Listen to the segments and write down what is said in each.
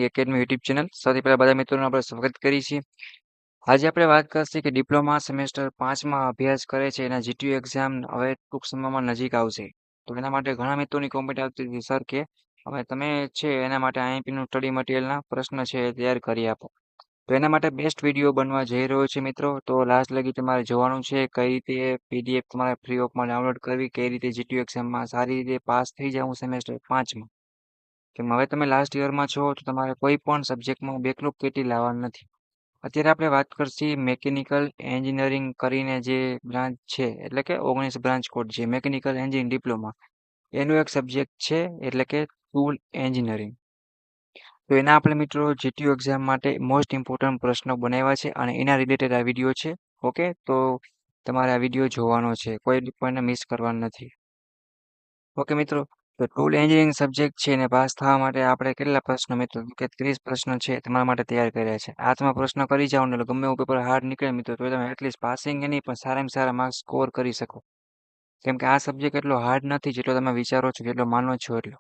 Academy YouTube channel. સૌથી પહેલા બધા મિત્રોનું આપણે સ્વાગત કરીએ છીએ. આજે આપણે વાત કરશે કે ડિપ્લોમા સેમેસ્ટર 5માં અભ્યાસ કરે છે એના જીટીયુ એક્ઝામ હવે ટૂંક સમયમાં નજીક આવશે. તો એના માટે ઘણા મિત્રોની કોમેન્ટ આવતી હતી, સર કે હવે તમે છે એના માટે આઈએમપીનું સ્ટડી મટીરિયલના પ્રશ્ન છે એ તૈયાર કરી આપો. તો એના માટે બેસ્ટ વિડીયો બનવા જઈ રહ્યો છે મિત્રો. તો લાસ્ટ લગી તમારે જોવાનું છે કઈ રીતે પીડીએફ તમારે ફ્રી ઓફમાં ડાઉનલોડ કરવી, કઈ રીતે જીટીયુ એક્ઝામમાં સારી રીતે પાસ થઈ જાઉં સેમેસ્ટર 5માં. કેમ હવે તમે લાસ્ટ યરમાં છો તો તમારે કોઈ પણ સબ્જેક્ટમાં બેકલોગ કેટી લાવવાનું નથી. અત્યારે આપણે વાત કરશી મેકેનિકલ એન્જિનિયરિંગ કરીને જે બ્રાન્ચ છે, એટલે કે 19 બ્રાન્ચ કોડ છે મેકેનિકલ એન્જિનિયરિંગ ડિપ્લોમા, એનું એક સબ્જેક્ટ છે એટલે કે ટૂલ એન્જિનિયરિંગ. તો એના આપણે મિત્રો જીટીયુ એક્ઝામ માટે મોસ્ટ ઇમ્પોર્ટન્ટ પ્રશ્નો બનાવ્યા છે અને એના રિલેટેડ આ વિડીયો છે. ઓકે, તો તમારે આ વિડીયો જોવાનો છે, કોઈ પણ મિસ કરવાનું નથી. ઓકે મિત્રો, તો ટૂલ એન્જિનિયરિંગ સબ્જેક્ટ છે એને પાસ થવા માટે આપણે કેટલા પ્રશ્નો મિત્રો કે 30 પ્રશ્નો છે તમારા માટે તૈયાર કર્યા છે. આ તમે પ્રશ્ન કરી જાઓ ને એટલે ગમે એવું પેપર હાર્ડ નીકળે મિત્રો તો તમે એટલીસ્ટ પાસિંગ એ નહીં પણ સારામાં સારા માર્ક્સ સ્કોર કરી શકો. કેમ કે આ સબ્જેક્ટ એટલો હાર્ડ નથી જેટલો તમે વિચારો છો, જેટલો માનો છો એટલો.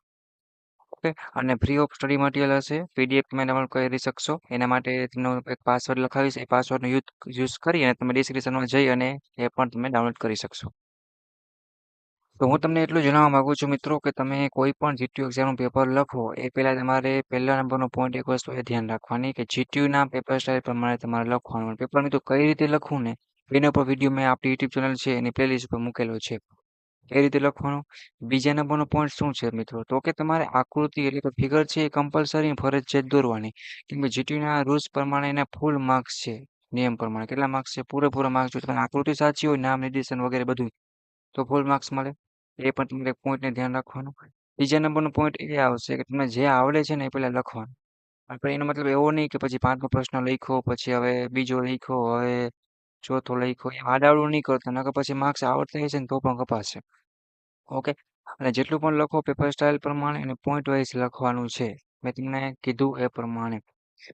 ઓકે, અને ફ્રી ઓફ સ્ટડી મટીરિયલ હશે, પીડીએફ તમે ડાઉનલોડ કરી શકશો. એના માટે તેનો એક પાસવર્ડ લખાવીશ, એ પાસવર્ડનો યુઝ કરી અને તમે ડિસ્ક્રિપ્શનમાં જઈ અને એ પણ તમે ડાઉનલોડ કરી શકશો. તો હું તમને એટલું જણાવવા માંગુ છું મિત્રો કે તમે કોઈ પણ જીટીયુ એક્ઝામનું પેપર લખો એ પહેલાં તમારે પહેલા નંબરનો પોઈન્ટ એક વસ્તુ એ ધ્યાન રાખવાની કે જીટીયુના પેપર સ્ટાઇલ પ્રમાણે તમારે લખવાનું. પેપર મિત્રો કઈ રીતે લખવું ને એના પર વિડીયો મેં આપણી યુટ્યુબ ચેનલ છે એની પ્લેલિસ્ટ પર મૂકેલો છે. એ રીતે લખવાનું. બીજા નંબરનો પોઈન્ટ શું છે મિત્રો, તો કે તમારે આકૃતિ એટલે કે ફિગર છે એ કમ્પલસરી ફરજિયાત દોરવાની. કેમ કે જીટીયુના રૂલ્સ પ્રમાણે એના ફૂલ માર્ક્સ છે, નિયમ પ્રમાણે કેટલા માર્ક્સ છે, પૂરેપૂરા માર્ક્સ. જો તમારી આકૃતિ સાચી હોય, નામ નિર્દેશન વગેરે બધું, તો ફૂલ માર્ક્સ મળે. એ પણ તમારે પોઈન્ટને ધ્યાન રાખવાનું. બીજા નંબરનો પોઈન્ટ એ આવશે કે તમને જે આવડે છે ને એ પહેલાં લખવાનું. પણ એનો મતલબ એવો નહીં કે પછી 5મો પ્રશ્ન લખ્યો, પછી હવે બીજો લખ્યો, હવે ચોથો લખ્યો, એમ આડાઅવળું નહીં કરતા, નકર પછી માર્ક્સ આવડતા હશે ને તો પણ કપાશે. ઓકે, અને જેટલું પણ લખો પેપર સ્ટાઇલ પ્રમાણે અને પોઈન્ટ વાઇઝ લખવાનું છે. મેં તમને કીધું એ પ્રમાણે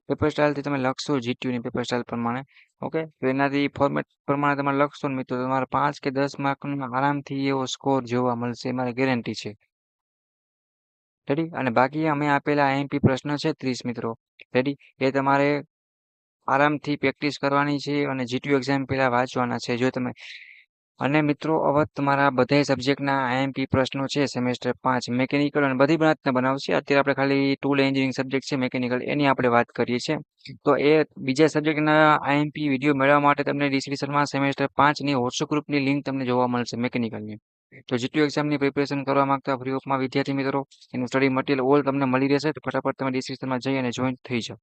પેપર સ્ટાઇલથી તમે લખશો જીટીયુની પેપર સ્ટાઇલ પ્રમાણે. ઓકે, તો એનાથી ફોર્મેટ પ્રમાણે તમે લખશો ને મિત્રો તમારે 5 કે 10 માર્કનો આરામથી એવો સ્કોર જોવા મળશે, એ મારી ગેરંટી છે. રેડી, અને બાકી અમે આપેલા આઈએમપી પ્રશ્ન છે 30 મિત્રો, રેડી, એ તમારે આરામથી પ્રેક્ટિસ કરવાની છે અને જીટીયુ એક્ઝામ પહેલા વાંચવાના છે. જો તમે અને મિત્રો હવે તમારા બધા સબ્જેક્ટના આઈએમપી પ્રશ્નો છે સેમેસ્ટર 5 મેકેનિકલ અને બધી બ્રાન્ચના બનાવશે. અત્યારે આપણે ખાલી ટૂલ એન્જિનિયરિંગ સબ્જેક્ટ છે મેકેનિકલ, એની આપણે વાત કરીએ છીએ. તો એ બીજા સબ્જેક્ટના આઈએમપી વિડીયો મેળવવા માટે તમને ડિસ્ક્રિપ્શનમાં સેમેસ્ટર 5ની વોટ્સઅપ ગ્રુપની લિંક તમને જોવા મળશે મેકેનિકલની. તો જીટીયુ એક્ઝામની પ્રિપેરેશન કરવા માંગતા ફ્રી ઓફમાં વિદ્યાર્થી મિત્રો એનું સ્ટડી મટીરિયલ ઓલ તમને મળી રહેશે. તો ફટાફટ તમે ડિસ્ક્રિપ્શનમાં જઈ અને જોઈન થઈ જાઓ.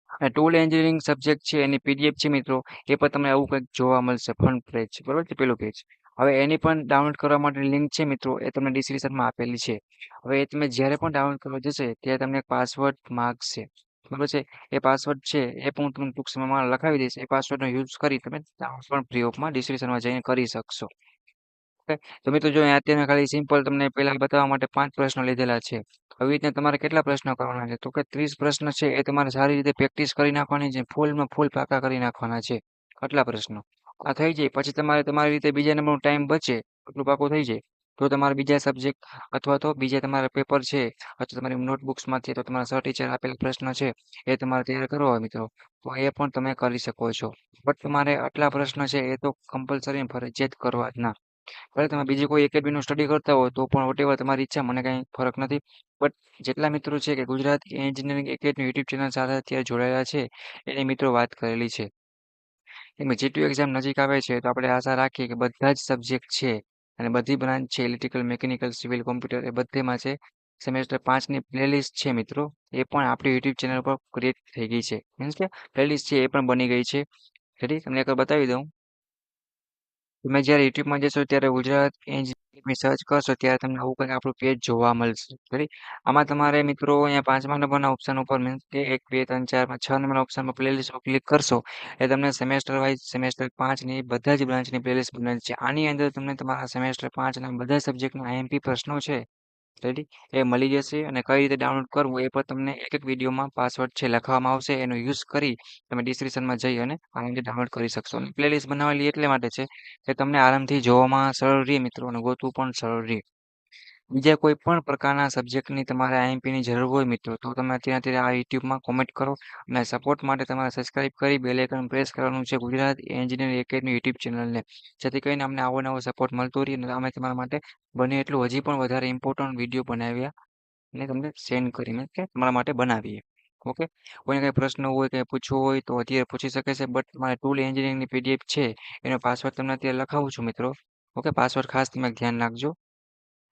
અને ટૂલ એન્જિનિયરિંગ સબ્જેક્ટ છે એની પીડીએફ છે મિત્રો, એ પણ તમને આવું કંઈક જોવા મળશે, ફ્રન્ટ પેજ બરોબર છે, પેલું પેજ. હવે એની પણ ડાઉનલોડ કરવા માટેની લિંક છે મિત્રો, એ તમને ડિસ્ક્રિપ્શનમાં આપેલી છે. હવે એ તમે જ્યારે પણ ડાઉનલોડ કરવા જશે ત્યારે તમને એક પાસવર્ડ માંગશે, બરોબર છે. એ પાસવર્ડ છે એ પણ હું તમને ટૂંક સમયમાં લખાવી દઈશ. એ પાસવર્ડનો યુઝ કરી તમે ડાઉનલોડ પણ ફ્રી ઓફમાં ડિસ્ક્રિપ્શનમાં જઈને કરી શકશો. ઓકે, તો મિત્રો જો અત્યારે ખાલી સિમ્પલ તમને પહેલા બતાવવા માટે 5 પ્રશ્નો લીધેલા છે. આવી રીતના તમારે કેટલા પ્રશ્નો કરવાના છે, તો કે 30 પ્રશ્ન છે એ તમારે સારી રીતે પ્રેક્ટિસ કરી નાખવાની છે, ફૂલમાં ફૂલ પાકા કરી નાખવાના છે. આટલા પ્રશ્નો આ થઈ જાય પછી તમારે તમારી રીતે બીજા નંબરનો ટાઈમ બચે, એટલું પાકું થઈ જાય તો તમારે બીજા સબ્જેક્ટ અથવા તો બીજા તમારા પેપર છે અથવા તમારી નોટબુક્સમાંથી તો તમારા સર ટીચર આપેલા પ્રશ્ન છે એ તમારે તૈયાર કરવા હોય મિત્રો, તો એ પણ તમે કરી શકો છો. બટ તમારે આટલા પ્રશ્ન છે એ તો કમ્પલસરી ફરજિયાત કરવા જ ના. ભલે તમે બીજી કોઈ એકેડમીનું સ્ટડી કરતા હોય તો પણ વોટેવર તમારી ઈચ્છા, મને કાંઈ ફરક નથી. બટ જેટલા મિત્રો છે કે Gujarat engineering academy YouTube channel સાથે અત્યારે જોડાયેલા છે એની મિત્રો વાત કરેલી છે. એમાં જીટીયુ એક્ઝામ નજીક આવે છે તો આપણે આશા રાખીએ કે બધા જ સબ્જેક્ટ છે અને બધી બ્રાન્ચ છે, ઇલેક્ટ્રિકલ, મિકેનિકલ, સિવિલ, કોમ્પ્યુટર, એ બધેમાં છે. સેમેસ્ટર 5ની પ્લેલિસ્ટ છે મિત્રો, એ પણ આપણી યુટ્યુબ ચેનલ પર ક્રિએટ થઈ ગઈ છે. મીન્સ કે પ્લેલિસ્ટ છે એ પણ બની ગઈ છે. રેડી, તમને એકવાર બતાવી દઉં. તમે જ્યારે યુટ્યુબમાં જશો ત્યારે ગુજરાત એન્જિનિયરિંગ સર્ચ કરશો ત્યારે તમને આવું કંઈક આપણું પેજ જોવા મળશે. રેડી, આમાં તમારે મિત્રો અહીંયા 5મા નંબરના ઓપ્શન ઉપર મીન્સ કે 1 2 3 4 5 6 નંબરના ઓપ્શનમાં પ્લેલિસ્ટ પર ક્લિક કરશો એ તમને સેમેસ્ટર વાઇઝ સેમેસ્ટર 5ની બધા જ બ્રાન્ચની પ્લેલિસ્ટ બનેલી છે. આની અંદર તમને તમારા સેમેસ્ટર 5ના બધા સબ્જેક્ટના આઈએમપી પ્રશ્નો છે, રેડી, એ મળી જશે. અને કઈ રીતે ડાઉનલોડ કરવું એ પણ તમને એક એક વિડીયોમાં પાસવર્ડ છે લખવામાં આવશે, એનો યુઝ કરી તમે ડિસ્ક્રિપ્શનમાં જઈ અને આરામથી ડાઉનલોડ કરી શકશો. અને પ્લેલિસ્ટ બનાવેલી એટલે માટે છે કે તમને આરામથી જોવામાં સરળ રહે મિત્રો અને ગોતવું પણ સરળ રહે. બીજા કોઈ પણ પ્રકારના સબ્જેક્ટની તમારે આઈએમપીની જરૂર હોય મિત્રો તો તમે અત્યારે આ યુટ્યુબમાં કોમેન્ટ કરો અને સપોર્ટ માટે તમારે સબસ્ક્રાઇબ કરી બેલ આઇકન પ્રેસ કરવાનું છે ગુજરાત એન્જિનિયરિંગ એકેડમી યુટ્યુબ ચેનલને જેથી કરીને અમને આવો નવો સપોર્ટ મળતો રહે અને અમે તમારા માટે બને એટલું હજી પણ વધારે ઇમ્પોર્ટન્ટ વિડીયો બનાવ્યા અને તમને સેન્ડ કરીને કે તમારા માટે બનાવીએ ઓકે કોઈને કંઈ પ્રશ્ન હોય કંઈ પૂછવું હોય તો અત્યારે પૂછી શકે છે બટ તમારે ટૂલ એન્જિનિયરિંગની પીડીએફ છે એનો પાસવર્ડ તમને અત્યારે લખાવું છું મિત્રો ઓકે પાસવર્ડ ખાસ તમે ધ્યાન રાખજો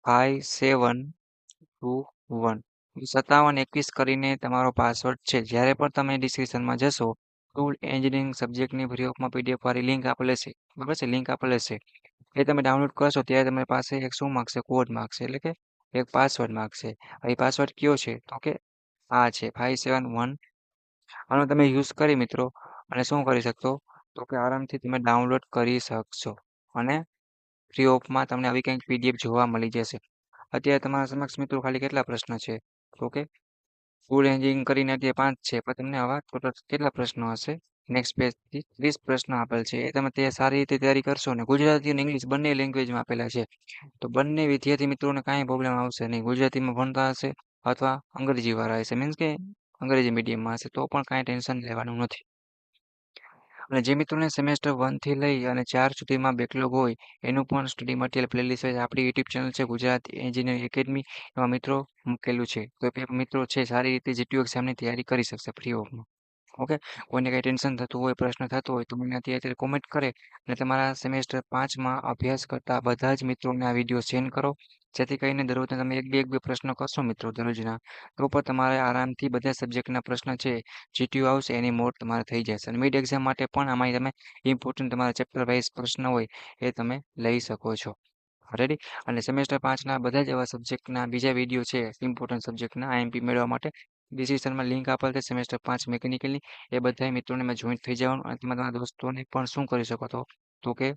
5721 5721 કરીને તમારો પાસવર્ડ છે જ્યારે પણ તમે ડિસ્ક્રિપ્શનમાં જશો ટૂલ એન્જિનિયરિંગ સબ્જેક્ટની ફ્રી ઓફમાં પીડીએફ વાળી લિંક આપેલ છે બરાબર છે લિંક આપેલ છે એ તમે ડાઉનલોડ કરશો ત્યારે તમારી પાસે એક શું માગશે કોડ માગશે એટલે કે એક પાસવર્ડ માગશે એ પાસવર્ડ કયો છે તો કે આ છે 571 આનો તમે યુઝ કરી મિત્રો અને શું કરી શકશો તો કે આરામથી તમે ડાઉનલોડ કરી શકશો અને ફ્રી ઓફમાં તમને આવી કંઈક પીડીએફ જોવા મળી જશે અત્યારે તમારા સમક્ષ મિત્રો ખાલી કેટલા પ્રશ્ન છે તો કે ફૂડ એન્જિનિયરિંગ કરીને અત્યારે 5 છે પણ તમને આવા ટોટલ કેટલા પ્રશ્નો હશે નેક્સ્ટ પેજથી 30 પ્રશ્નો આપેલ છે એ તમે તે સારી રીતે તૈયારી કરશો ને ગુજરાતી અને ઇંગ્લિશ બંને લેંગ્વેજમાં આપેલા છે તો બંને વિદ્યાર્થી મિત્રોને કાંઈ પ્રોબ્લેમ આવશે નહીં ગુજરાતીમાં ભણતા હશે અથવા અંગ્રેજી વાળા હશે મીન્સ કે અંગ્રેજી મીડિયમમાં હશે તો પણ કાંઈ ટેન્શન લેવાનું નથી અને જે મિત્રોને સેમેસ્ટર 1 થી લઈ અને 4 સુધીમાં બેકલોગ હોય એનું પણ સ્ટડી મટીરિયલ પ્લેલિસ્ટ આપણી યુટ્યુબ ચેનલ છે ગુજરાત એન્જિનિયરિંગ એકેડમી એમાં મિત્રો મૂકેલું છે તો એ મિત્રો છે સારી રીતે જીટીયુ એક્ઝામની તૈયારી કરી શકશે ફ્રી ઓફમાં ઓકે કોઈને કંઈ ટેન્શન થતું હોય પ્રશ્ન થતો હોય તો મને અત્યારે કોમેન્ટ કરે અને તમારા સેમેસ્ટર 5માં અભ્યાસ કરતા બધા જ મિત્રોને આ વિડીયો સેન્ડ કરો જેથી કરીને દરરોજના તમે એક બે પ્રશ્નો કરશો મિત્રો દરરોજના તો પણ તમારે આરામથી બધા સબ્જેક્ટના પ્રશ્ન છે જીટીયુ આવશે એની મોડ તમારે થઈ જશે અને મિડ એક્ઝામ માટે પણ આમાં તમે ઇમ્પોર્ટન્ટ તમારા ચેપ્ટર વાઇઝ પ્રશ્ન હોય એ તમે લઈ શકો છો રેડી અને સેમેસ્ટર 5ના બધા જ એવા સબ્જેક્ટના બીજા વિડીયો છે ઇમ્પોર્ટન્ટ સબ્જેક્ટના આઈએમપી મેળવવા માટે ડિસ્ક્રિપ્શનમાં લિંક આપેલ છે સેમેસ્ટર 5 મિકેનિકલની એ બધા મિત્રોને મેં જોઈન્ટ થઈ જવાનું અને તમે તમારા દોસ્તોને પણ શું કરી શકો તો કે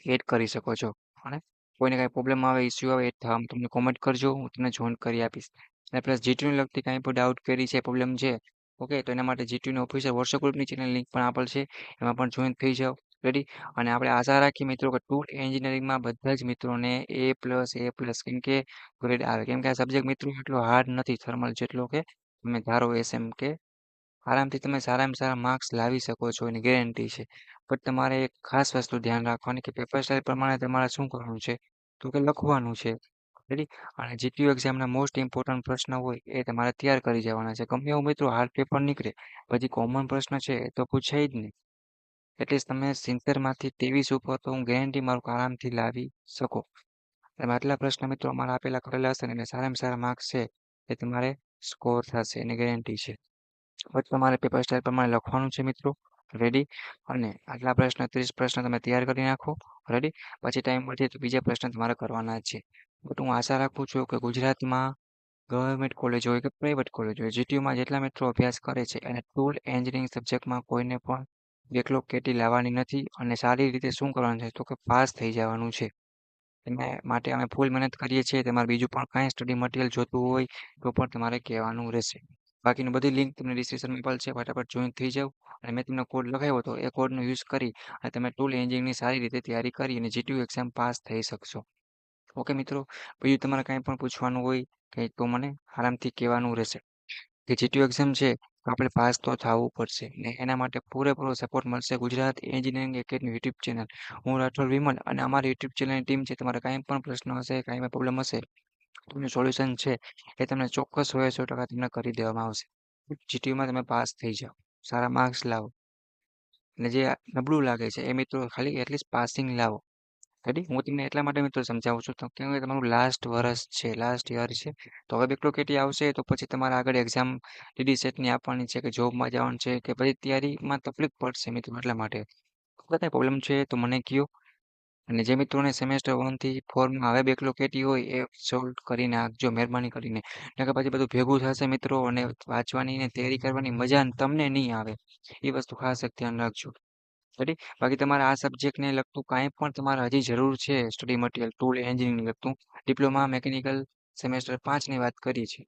એડ કરી શકો છો અને કોઈને કાંઈ પ્રોબ્લેમ આવે ઇસ્યુ આવે એ તમને કોમેન્ટ કરજો હું તમને જોઈન્ટ કરી આપીશ અને પ્લસ જીટીયુને લગતી કાંઈ પણ ડાઉટ કરી છે પ્રોબ્લેમ છે ઓકે તો એના માટે જીટીયુની ઓફિશિયલ વોટ્સએપ ગ્રુપની ચેનલ લિંક પણ આપેલ છે એમાં પણ જોઈન થઈ જાઓ રેડી અને આપણે આશા રાખીએ મિત્રો કે ટૂલ એન્જિનિયરિંગમાં બધા જ મિત્રોને એ પ્લસ કેમ કે ગ્રેડ આવે કેમ કે આ સબ્જેક્ટ મિત્રો એટલો હાર્ડ નથી થર્મલ જેટલો કે તમે ધારો એમ કે આરામથી તમે સારામાં સારા માર્ક્સ લાવી શકો છો એની ગેરંટી છે બટ તમારે એક ખાસ વસ્તુ ધ્યાન રાખવાની કે પેપર સ્ટાઇલ પ્રમાણે તમારે શું કરવાનું છે તો કે લખવાનું છે રેડી અને જીટીયુ એક્ઝામના મોસ્ટ ઇમ્પોર્ટન્ટ પ્રશ્ન હોય એ તમારે તૈયાર કરી જવાના છે ગમે એવું મિત્રો હાર્ડ પેપર નીકળે પછી કોમન પ્રશ્ન છે એ તો પૂછાય જ નહીં એટલીસ્ટ તમે 70માંથી 23 ઉપર તો હું ગેરંટી મારું કે આરામથી લાવી શકો તમે આટલા પ્રશ્ન મિત્રો અમારા આપેલા કરેલા હશે ને એટલે સારામાં સારા માર્ક્સ છે એ તમારે સ્કોર થશે એની ગેરંટી છે બટ તમારે પેપર સ્ટાઇલ પ્રમાણે લખવાનું છે મિત્રો રેડી અને આટલા પ્રશ્ન 30 પ્રશ્ન તમે તૈયાર કરી નાખો રેડી પછી ટાઈમ મળશે તો બીજા પ્રશ્ન તમારે કરવાના જ છે બટ હું આશા રાખું છું કે ગુજરાતમાં ગવર્મેન્ટ કોલેજ હોય કે પ્રાઇવેટ કોલેજ હોય જીટીયુમાં જેટલા મિત્રો અભ્યાસ કરે છે અને ટૂલ એન્જિનિયરિંગ સબ્જેક્ટમાં કોઈને પણ બેકલોગ કેટી લાવવાની નથી અને સારી રીતે શું કરવાનું છે તો કે પાસ થઈ જવાનું છે એને માટે અમે ફૂલ મહેનત કરીએ છીએ તમારે બીજું પણ કાંઈ સ્ટડી મટીરિયલ જોતું હોય તો પણ તમારે કહેવાનું રહેશે બાકીની બધી લિંક તમને ડિસ્ક્રિપ્શનમાં મળશે ફટાફટ જોઈન થઈ જાઓ અને મેં તમને કોડ લખાવ્યો હતો એ કોડનો યુઝ કરી અને તમે ટૂલ એન્જિનિયરિંગની સારી રીતે તૈયારી કરી અને જીટીયુ એક્ઝામ પાસ થઈ શકશો ઓકે મિત્રો બીજું તમારે કાંઈ પણ પૂછવાનું હોય કંઈ તો મને આરામથી કહેવાનું રહેશે કે જીટીયુ એક્ઝામ છે તો આપણે પાસ તો થવું પડશે ને એના માટે પૂરેપૂરો સપોર્ટ મળશે Gujarat engineering academy YouTube channel હું રાઠોડ વિમલ અને અમારી યુટ્યુબ ચેનલની ટીમ છે તમારે કાંઈ પણ પ્રશ્ન હશે કાંઈ પણ પ્રોબ્લેમ હશે તમને સોલ્યુશન છે એ તમને ચોક્કસ 100% તમને કરી દેવામાં આવશે જીટીયુમાં તમે પાસ થઈ જાઓ સારા માર્ક્સ લાવો અને જે નબળું લાગે છે એ મિત્રો ખાલી એટલીસ્ટ પાસિંગ લાવો રેડી હું તમને એટલા માટે મિત્રો સમજાવું છું તો કેમ કે તમારું લાસ્ટ વર્ષ છે લાસ્ટ યર છે તો હવે બેકલોગ કેટી આવશે તો પછી તમારે આગળ એક્ઝામ ડીડી સેટની આપવાની છે કે જોબમાં જવાનું છે કે પછી તૈયારીમાં તકલીફ પડશે મિત્રો એટલા માટે કંઈ પ્રોબ્લેમ છે તો મને કહો અને જે મિત્રોને સેમેસ્ટર 1 થી 4માં હવે બેકલોગ કેટી હોય એ સોલ્વ કરી નાખજો મહેરબાની કરીને નકર પછી બધું ભેગું થશે મિત્રો અને વાંચવાની ને તૈયારી કરવાની મજા તમને નહીં આવે એ વસ્તુ ખાસ એક ધ્યાન રાખજો રેડી બાકી તમારે આ સબ્જેક્ટને લગતું કાંઈ પણ તમારે હજી જરૂર છે સ્ટડી મટીરિયલ ટૂલ એન્જિનિયરિંગ લગતું ડિપ્લોમા મિકેનિકલ સેમેસ્ટર 5ની વાત કરી છે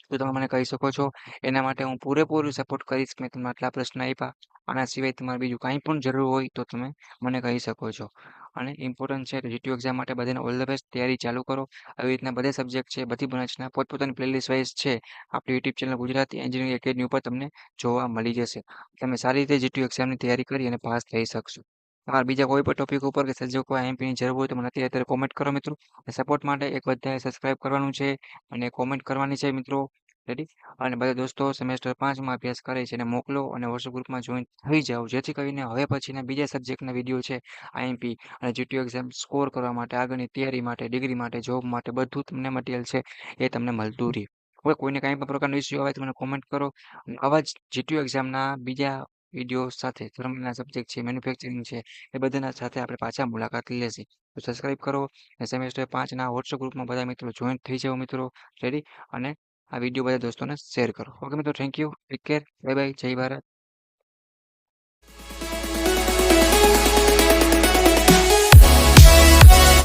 તો તમે મને કહી શકો છો એના માટે હું પૂરેપૂરું સપોર્ટ કરીશ મેં તમને આટલા પ્રશ્ન આપ્યા આના સિવાય તમારે બીજું કાંઈ પણ જરૂર હોય તો તમે મને કહી શકો છો અને ઇમ્પોર્ટન્ટ છે. તો જીટીયુ એક્ઝામ માટે બધાને ઓલ ધ બેસ્ટ. તૈયારી ચાલુ કરો. આવી રીતના બધા સબ્જેક્ટ છે, બધી બ્રાન્ચના પોતપોતાની પ્લેલિસ્ટ વાઇઝ છે. આપણી YouTube channel Gujarati engineering academy ઉપર તમને જોવા મળી જશે. તમે સારી રીતે જીટીયુ એક્ઝામની તૈયારી કરી અને પાસ થઈ શકશો. તમારે બીજા કોઈ પણ ટોપિક ઉપર કે સબ્જેક્ટ કોઈ આઈએમપીની જરૂર હોય તો મને અત્યારે કોમેન્ટ કરો મિત્રો. સપોર્ટ માટે એક બધાએ સબસ્ક્રાઇબ કરવાનું છે અને કોમેન્ટ કરવાની છે મિત્રો. રેડી? અને બધા દોસ્તો સેમેસ્ટર 5માં અભ્યાસ કરે છે એને મોકલો અને વોટ્સએપ ગ્રુપમાં જોઈન થઈ જાઓ. જેથી કરીને હવે પછીના બીજા સબ્જેક્ટના વિડીયો છે આઈએમપી અને જીટીયુ એક્ઝામ સ્કોર કરવા માટે, આગળની તૈયારી માટે, ડિગ્રી માટે, જોબ માટે બધું તમને મટીરિયલ છે એ તમને મળતું રહે. હવે કોઈને કાંઈ પણ પ્રકારનો ઇસ્યુ આવે તો મને કોમેન્ટ કરો. અને આવા જ જીટીયુ એક્ઝામના બીજા વિડીયો સાથે થર્મલના સબ્જેક્ટ છે, મેન્યુફેક્ચરિંગ છે એ બધાના સાથે આપણે પાછા મુલાકાત લેશે. તો સબસ્ક્રાઇબ કરો અને સેમેસ્ટર 5ના વોટ્સએપ ગ્રુપમાં બધા મિત્રો જોઈન થઈ જાઓ મિત્રો. રેડી? અને આ વિડીયો બધા દોસ્તોને શેર કરો. ઓકે મિત્રો, thank you. Take care. Bye bye. જય ભારત.